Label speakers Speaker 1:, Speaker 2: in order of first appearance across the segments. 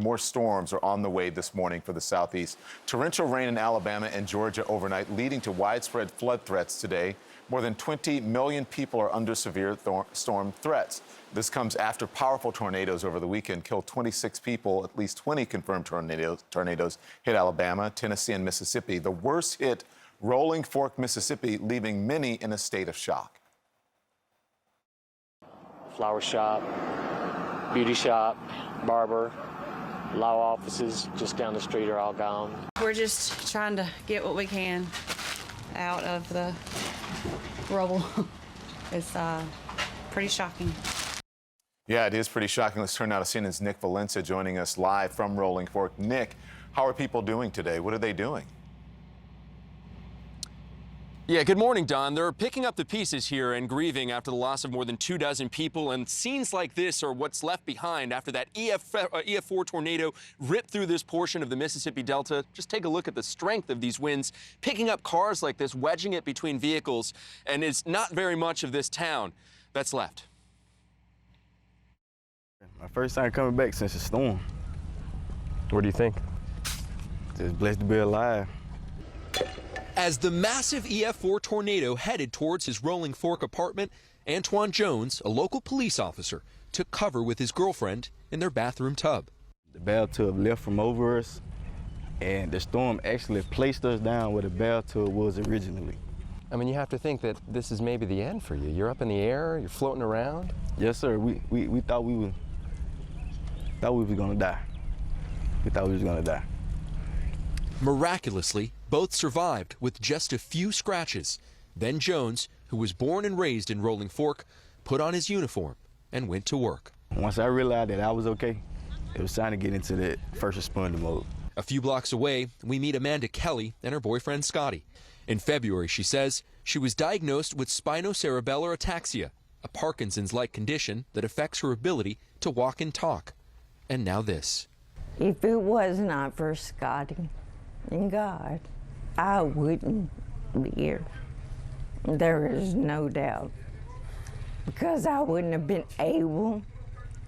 Speaker 1: more storms are on the way this morning for the southeast. Torrential rain in Alabama and Georgia overnight, leading to widespread flood threats today. More than 20 million people are under severe storm threats. This comes after powerful tornadoes over the weekend killed 26 people. At least 20 confirmed tornadoes hit Alabama, Tennessee, and Mississippi. The worst hit Rolling Fork, Mississippi, leaving many in a state of shock.
Speaker 2: Flower shop, beauty shop, barber, law offices just down the street are all gone.
Speaker 3: We're just trying to get what we can out of the rubble. It's pretty shocking.
Speaker 1: Yeah, it is pretty shocking. Let's turn now to CNN's Nick Valencia joining us live from Rolling Fork. Nick, how are people doing today? What are they doing?
Speaker 4: Yeah, good morning, Don. They're picking up the pieces here and grieving after the loss of more than 24 people. And scenes like this are what's left behind after that EF4 tornado ripped through this portion of the Mississippi Delta. Just take a look at the strength of these winds, picking up cars like this, wedging it between vehicles. And it's not very much of this town that's left.
Speaker 5: My first time coming back since the storm.
Speaker 6: What do you think?
Speaker 5: Just blessed to be alive.
Speaker 7: As the massive EF4 tornado headed towards his Rolling Fork apartment, Antoine Jones, a local police officer, took cover with his girlfriend in their bathroom tub.
Speaker 5: The bathtub left from over us, and the storm actually placed us down where the bathtub was originally.
Speaker 6: I mean, you have to think that this is maybe the end for you. You're up in the air, you're floating around.
Speaker 5: Yes, sir. We thought we was gonna die. We thought we was gonna die.
Speaker 7: Miraculously, both survived with just a few scratches. Then Jones, who was born and raised in Rolling Fork, put on his uniform and went to work.
Speaker 5: Once I realized that I was okay, it was time to get into the first responder mode.
Speaker 7: A few blocks away, we meet Amanda Kelly and her boyfriend Scotty. In February, she says, she was diagnosed with spinocerebellar ataxia, a Parkinson's-like condition that affects her ability to walk and talk. And now this.
Speaker 8: If it was not for Scotty and God, I wouldn't be here. There is no doubt. Because I wouldn't have been able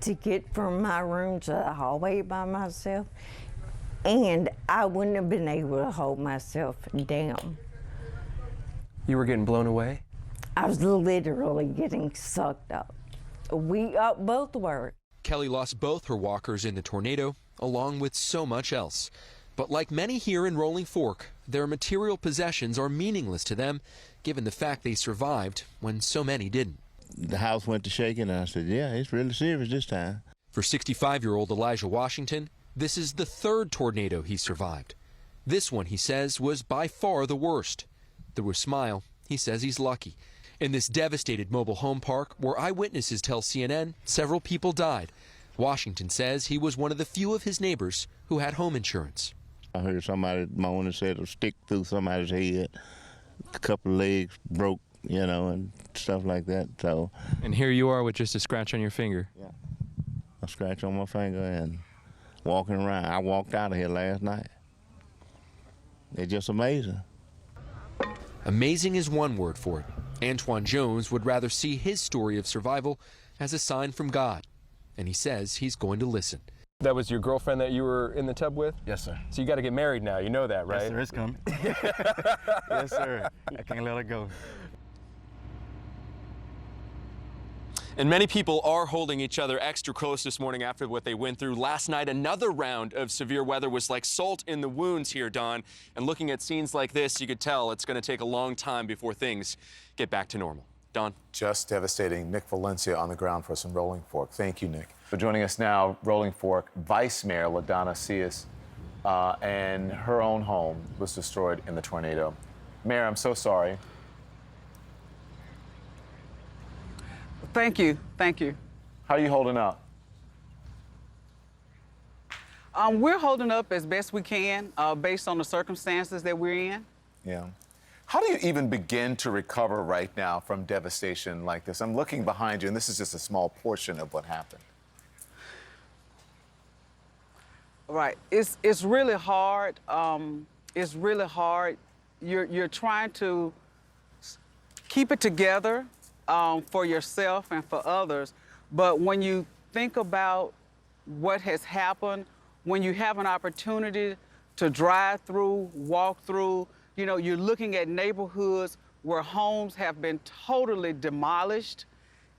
Speaker 8: to get from my room to the hallway by myself, and I wouldn't have been able to hold myself down.
Speaker 6: You were getting blown away?
Speaker 8: I was literally getting sucked up. We both were.
Speaker 7: Kelly lost both her walkers in the tornado, along with so much else. But like many here in Rolling Fork, their material possessions are meaningless to them, given the fact they survived when so many didn't.
Speaker 9: The house went to shaking, and I said, yeah, it's really serious this time.
Speaker 7: For 65-year-old Elijah Washington, this is the third tornado he survived. This one, he says, was by far the worst. Through a smile, he says he's lucky. In this devastated mobile home park, where eyewitnesses tell CNN several people died, Washington says he was one of the few of his neighbors who had home insurance.
Speaker 9: I heard somebody moan and said a stick through somebody's head, a couple of legs broke, you know, and stuff like that. So.
Speaker 6: And here you are with just a scratch on your finger.
Speaker 9: Yeah, a scratch on my finger and walking around. I walked out of here last night. It's just amazing.
Speaker 7: Amazing is one word for it. Antoine Jones would rather see his story of survival as a sign from God, and he says he's going to listen.
Speaker 6: That was your girlfriend that you were in the tub with?
Speaker 5: Yes, sir.
Speaker 6: So you got to get married now, you know that, right?
Speaker 5: Yes, sir, it's coming. Yes, sir. I can't let it go.
Speaker 4: And many people are holding each other extra close this morning after what they went through. Last night, another round of severe weather was like salt in the wounds here, Don. And looking at scenes like this, you could tell it's going to take a long time before things get back to normal. Don?
Speaker 1: Just devastating. Nick Valencia on the ground for us in Rolling Fork. Thank you, Nick. So joining us now, Rolling Fork Vice Mayor LaDonna Sias, and her own home was destroyed in the tornado. Mayor, I'm so sorry.
Speaker 10: Thank you. Thank you.
Speaker 1: How are you holding up?
Speaker 10: We're holding up as best we can based on the circumstances that we're in.
Speaker 1: Yeah. How do you even begin to recover right now from devastation like this? I'm looking behind you, and this is just a small portion of what happened.
Speaker 10: Right. It's really hard. It's really hard. You're trying to keep it together for yourself and for others. But when you think about what has happened, when you have an opportunity to drive through, walk through, you know, you're looking at neighborhoods where homes have been totally demolished.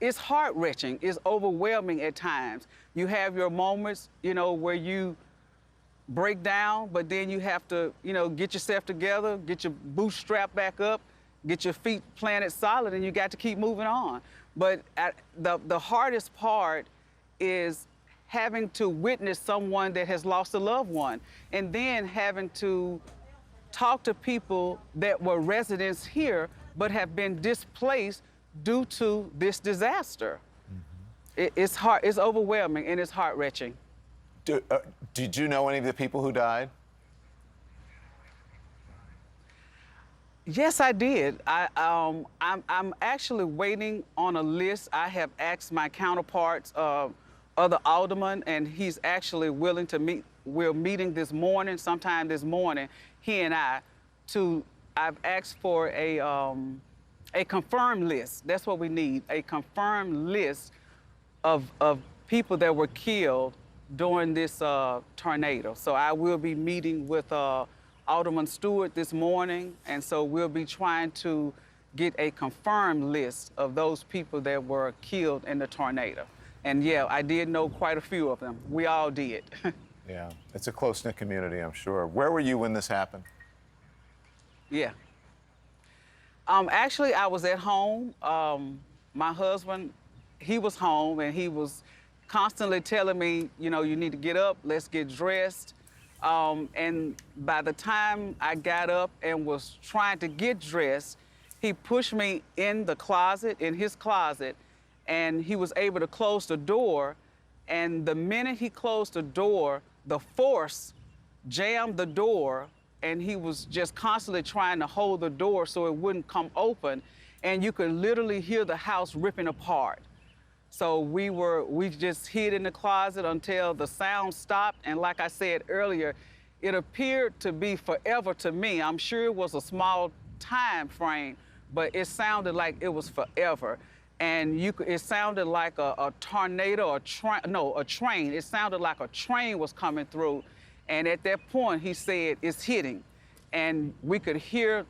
Speaker 10: It's heart-wrenching, it's overwhelming at times. You have your moments, you know, where you break down, but then you have to, you know, get yourself together, get your boots strapped back up, get your feet planted solid, and you got to keep moving on. But the hardest part is having to witness someone that has lost a loved one, and then having to talk to people that were residents here but have been displaced due to this disaster. It's hard, it's overwhelming, and it's heart-wrenching.
Speaker 1: Did you know any of the people who died?
Speaker 10: Yes, I did. I'm actually waiting on a list. I have asked my counterparts, other aldermen, and he's actually willing to meet. We're meeting this morning, sometime this morning, he and I, I've asked for a confirmed list. That's what we need, a confirmed list of people that were killed during this tornado. So I will be meeting with Alderman Stewart this morning, and so we'll be trying to get a confirmed list of those people that were killed in the tornado. And yeah, I did know quite a few of them. We all did.
Speaker 1: Yeah, it's a close-knit community, I'm sure. Where were you when this happened?
Speaker 10: Yeah. Actually, I was at home. My husband, he was home, and he was constantly telling me, you know, you need to get up, let's get dressed. And by the time I got up and was trying to get dressed, he pushed me in the closet, in his closet, and he was able to close the door. And the minute he closed the door, the force jammed the door, and he was just constantly trying to hold the door so it wouldn't come open, and you could literally hear the house ripping apart. So we just hid in the closet until the sound stopped, and like I said earlier, it appeared to be forever to me. I'm sure it was a small time frame, but it sounded like it was forever. And it sounded like a tornado, a train. It sounded like a train was coming through. And at that point, he said, it's hitting. And we could hear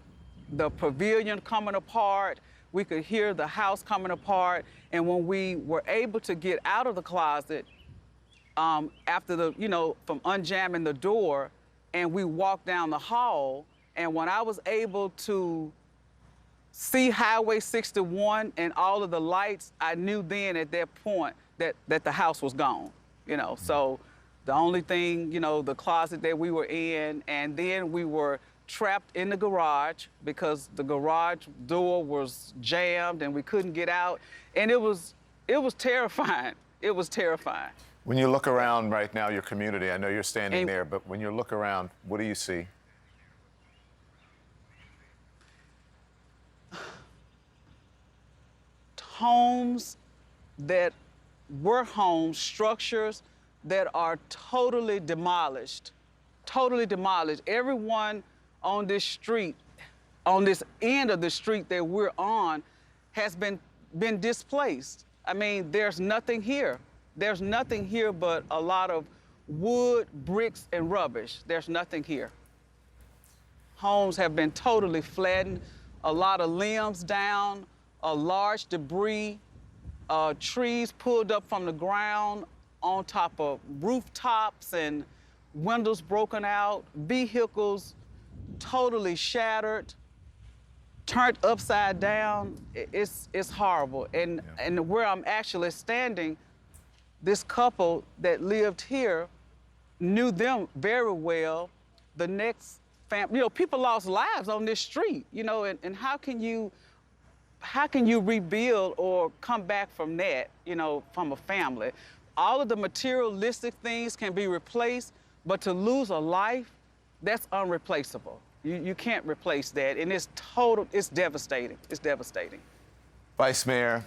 Speaker 10: the pavilion coming apart. We could hear the house coming apart. And when we were able to get out of the closet, after from unjamming the door, and we walked down the hall, and when I was able to see Highway 61 and all of the lights, I knew then at that point that the house was gone, So the only thing, the closet that we were in, and then we were trapped in the garage because the garage door was jammed and we couldn't get out. And it was terrifying. It was terrifying.
Speaker 1: When you look around right now, your community, I know you're standing there, but when you look around, what do you see?
Speaker 10: Homes that were homes, structures that are totally demolished, totally demolished. Everyone on this street, on this end of the street that we're on, has been displaced. I mean, there's nothing here. There's nothing here but a lot of wood, bricks, and rubbish. There's nothing here. Homes have been totally flattened, a lot of limbs down, a large debris, trees pulled up from the ground on top of rooftops and windows broken out, vehicles totally shattered, turned upside down. It's horrible. And where I'm actually standing, this couple that lived here knew them very well. The next family, people lost lives on this street, and how can you rebuild or come back from that, from a family? All of the materialistic things can be replaced, but to lose a life, that's unreplaceable. You can't replace that, and it's devastating. It's devastating.
Speaker 1: Vice Mayor,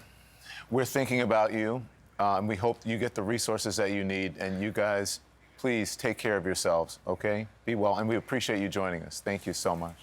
Speaker 1: we're thinking about you, and we hope you get the resources that you need, and you guys, please take care of yourselves, okay? Be well, and we appreciate you joining us. Thank you so much.